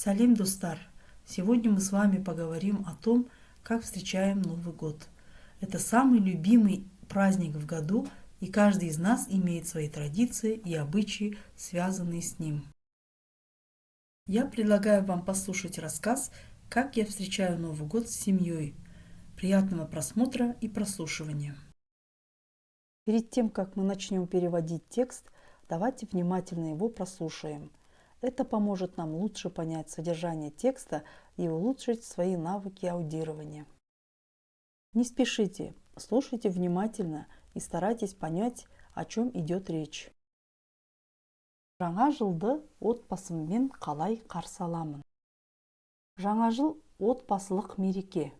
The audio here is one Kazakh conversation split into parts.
Салим, достар! Сегодня мы с вами поговорим о том, как встречаем Новый год. Это самый любимый праздник в году, и каждый из нас имеет свои традиции и обычаи, связанные с ним. Я предлагаю вам послушать рассказ «Как я встречаю Новый год с семьей». Приятного просмотра и прослушивания. Перед тем, как мы начнем переводить текст, давайте внимательно его прослушаем. Это поможет нам лучше понять содержание текста и улучшить свои навыки аудирования. Не спешите, слушайте внимательно и старайтесь понять, о чем идет речь. Жаңа жылды отбасыммен қалай қарсы аламын? Жаңа жыл отбасылық мереке.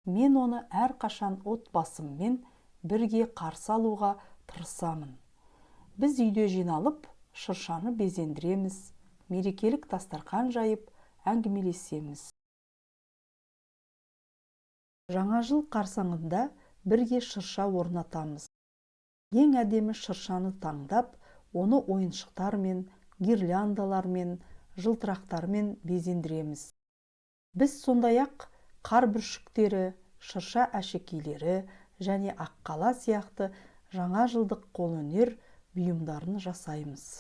Мен оны әрқашан отбасыммен бірге қарсы алуға тырысамын. Біз үйде жиналып, шыршаны безендіреміз, мерекелік дастархан жайып, әңгімелесеміз. Жаңа жыл қарсаңында бірге шырша орнатамыз. Ең әдемі шыршаны таңдап, оны ойыншықтармен, гирляндалармен, жылтырақтармен безендіреміз. Біз сондай-ақ қар бүршіктері, шырша әшекейлері және аққала сияқты жаңа жылдық қолөнер бұйымдарын жасаймыз.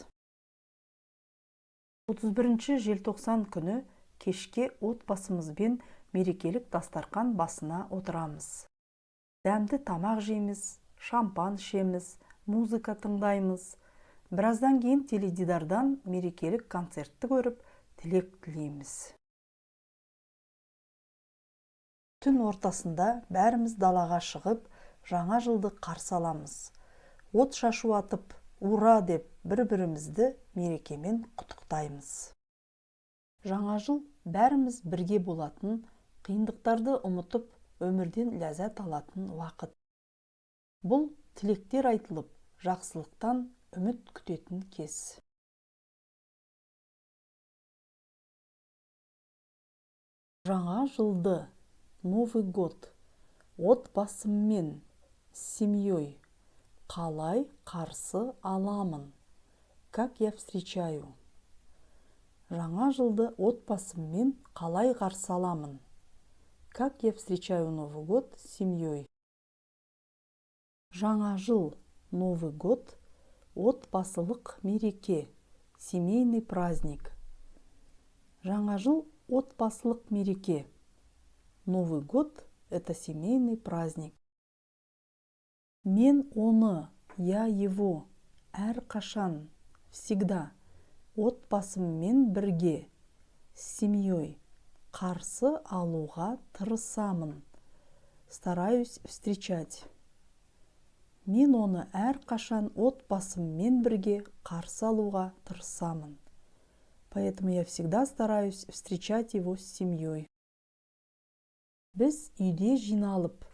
31 желтоқсан күні кешке отбасымызбен мерекелік дастархан басына отырамыз. Дәмді тамақ жейміз, шампан ішеміз, музыка тыңдаймыз. Біраздан кейін теледидардан мерекелік концертті көріп, тілек тілейміз. Түн ортасында бәріміз далаға шығып, жаңа жылды қарсы аламыз. От шашу атып, ура деп бір-бірімізді мерекемен құттықтаймыз. Жаңа жыл бәріміз бірге болатын, қиындықтарды ұмытып, өмірден ләззат алатын уақыт. Бұл тілектер айтылып, жақсылықтан үміт күтетін кез. Жаңа жылды, Новый год, отбасыммен, с семьей, қалай қарсы аламын? Как я встречаю? Жаңа жылды отбасыммен қалай қарсы аламын? Как я встречаю Новый год с семьей? Жаңа жыл, Новый год, отбасылық мереке, семейный праздник. Жаңа жыл, отбасылық мереке. Новый год – это семейный праздник. Мен оны, я его, әрқашан, всегда, отбасыммен бірге, с семьей, қарсы алуға тырысамын, стараюсь встречать. Мен оны әрқашан отбасыммен бірге қарсы алуға тырысамын. Поэтому я всегда стараюсь встречать его с семьей. Біз үйде жиналып,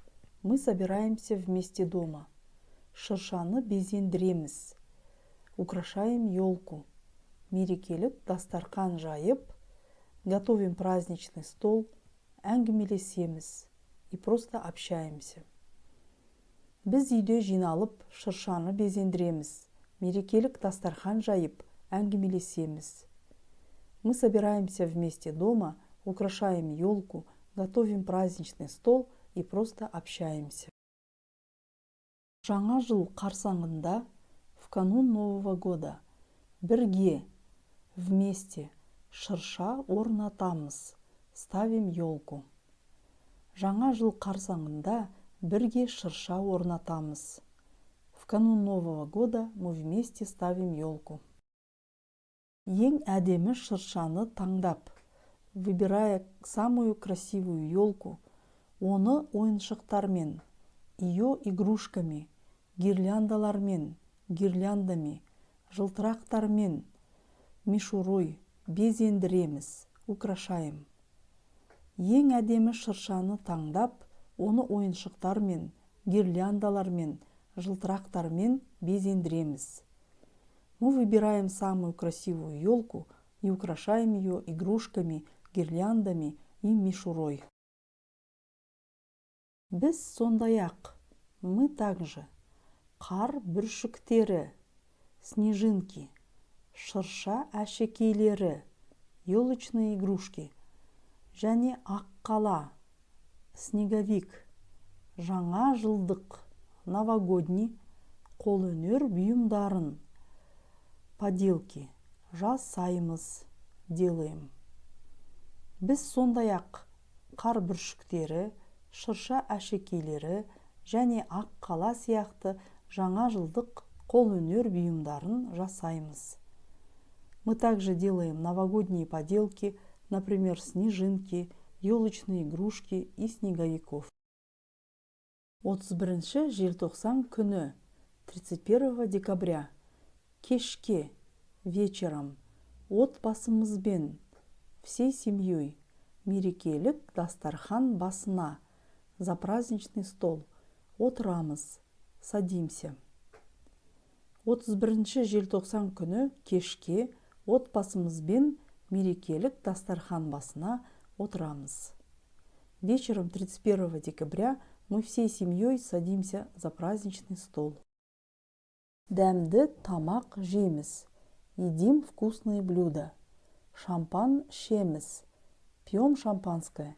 мы собираемся вместе дома. Шыршаны безендіреміз. Украшаем елку. Мерекелік дастархан жайып, готовим праздничный стол, әңгімелесеміз и просто общаемся. Біз үйде жиналып, шыршаны безендіреміз. Мерекелік дастархан жайып, әңгімелесеміз. Мы собираемся вместе дома, украшаем елку, готовим праздничный стол и просто общаемся. Жаңа жыл қарсаңында, в канун Нового года, бірге, вместе, шырша орнатамыз, ставим елку. Жаңа жыл қарсаңында, бірге шырша орнатамыз. В канун Нового года мы вместе ставим елку. Ең әдемі шыршаны таңдап, выбирая самую красивую елку, оны ойыншықтармен, ее игрушками, гирляндалармен, гирляндами, жылтырақтармен, мишурой безендіреміз, украшаем. Ең әдемі шыршаны таңдап, оны ойыншықтармен, гирляндалармен, жылтырақтармен безендіреміз. Мы выбираем самую красивую елку и украшаем ее игрушками, гирляндами и мишурой. Біз сондай-ақ, мы также, қар бүршіктері, снежинки, шырша әшекейлері, елочные игрушки және аққала, снеговик, жаңа жылдық, новогодний, қолөнер бұйымдарын, поделки, жасаймыз, делаем. Біз сондай-ақ қар бүршіктері, шырша әшекейлері және аққала сияқты жаңа жылдық қолөнер бұйымдарын жасаймыз. Мы также делаем новогодние поделки, например, снежинки, елочные игрушки и снеговиков. 31 желтоқсан күні, 31 декабря, кешке, вечером, отбасымызбен, всей семьей, мерекелік дастархан басына, за праздничный стол, отырамыз, садимся. 31 желтоқсан күні, кешке, отбасымызбен, мерекелік дастархан басына, отырамыз. Вечером 31 декабря мы всей семьей садимся за праздничный стол. Дәмді тамақ жейміз, едим вкусные блюда. Шампан ішеміз, пьем шампанское.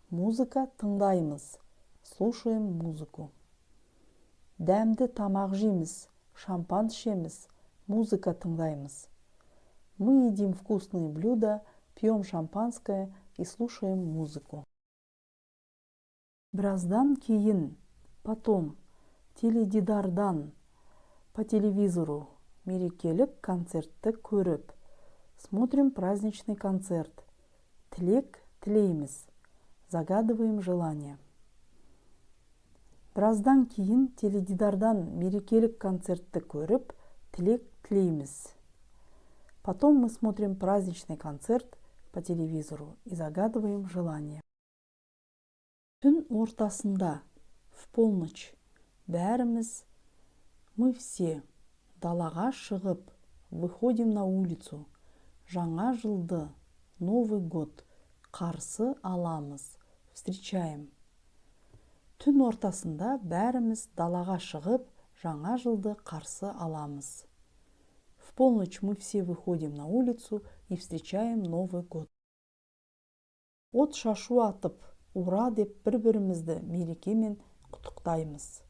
Музыка тыңдаймыз, слушаем музыку. Дәмді тамақ жейміз, шампан ішеміз, музыка тыңдаймыз. Мы едим вкусные блюда, пьем шампанское и слушаем музыку. Біраздан кейін, потом, теледидардан, по телевизору, мерекелік концертті көріп, смотрим праздничный концерт, тілек тілейміз, загадываем желание. Біраздан кейін, теледидардан мерекелік концертті көріп, тілек тілейміз. Потом мы смотрим праздничный концерт по телевизору и загадываем желание. Түн ортасында, в полночь, бәріміз, мы все, далаға шығып, выходим на улицу, жаңа жылды, Новый год, қарсы аламыз, встречаем. Түн ортасында бәріміз далаға шығып, жаңа жылды қарсы аламыз. В полночь мы все выходим на улицу и встречаем Новый год. От шашу атып, ура деп бір-бірімізді мерекемен құттықтаймыз.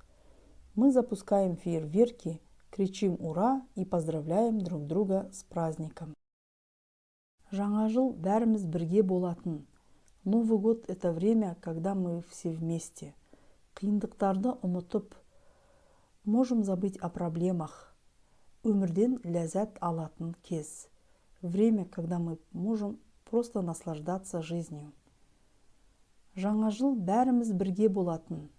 Мы запускаем фейерверки, кричим ура и поздравляем друг друга с праздником. Жаңа жыл бәріміз бірге болатын. Новый год – это время, когда мы все вместе. Қиындықтарды ұмытып, можем забыть о проблемах. Өмірден ләззат алатын кез. Время, когда мы можем просто наслаждаться жизнью. Жаңа жыл бәріміз бірге болатын.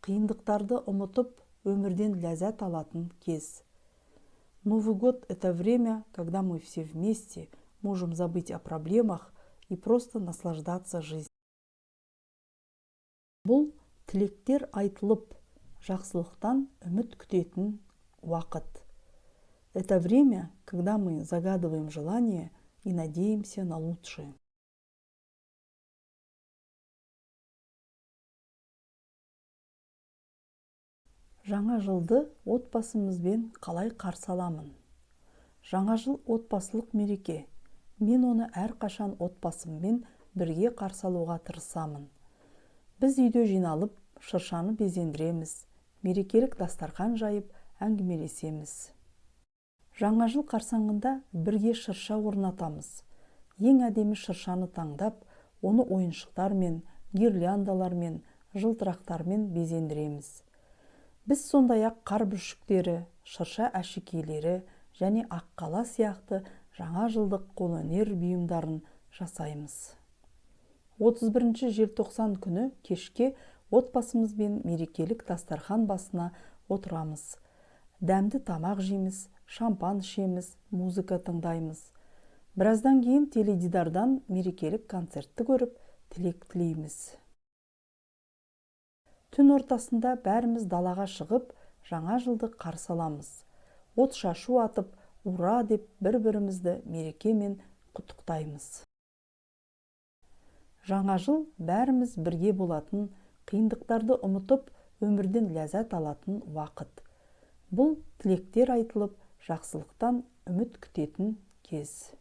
Қиындықтарды ұмытып, өмірден ләззат алатын кез. Новый год – это время, когда мы все вместе можем забыть о проблемах и просто наслаждаться жизнью. Бұл тілектер айтылып, жақсылықтан үміт күтетін уақыт. Это время, когда мы загадываем желание и надеемся на лучшее. Жаңа жылды отбасымызбен қалай қарсы аламын? Жаңа жыл отбасылық мереке. Мен оны әрқашан отбасыммен бірге қарсы алуға тырысамын. Біз үйде жиналып, шыршаны безендіреміз, мерекелік дастархан жайып, әңгімелесеміз. Жаңа жыл қарсаңында бірге шырша орнатамыз. Ең әдемі шыршаны таңдап, оны ойыншықтармен, гирляндалармен, жылтырақтармен безендіреміз. Біз сондай-ақ қар бүршіктері, шырша әшекейлері және аққала сияқты жаңа жылдық қолөнер бұйымдарын жасаймыз. 31 желтоқсан күні кешке отбасымызбен мерекелік дастархан басына отырамыз. Дәмді тамақ жейміз, шампан ішеміз, музыка тыңдаймыз. Біраздан кейін теледидардан мерекелік концертті көріп, тілек тілейміз. Түн ортасында бәріміз далаға шығып, жаңа жылды қарсы аламыз. От шашу атып, ура деп бір-бірімізді мерекемен құттықтаймыз. Жаңа жыл бәріміз бірге болатын, қиындықтарды ұмытып, өмірден ләззат алатын уақыт. Бұл тілектер айтылып, жақсылықтан үміт күтетін кез.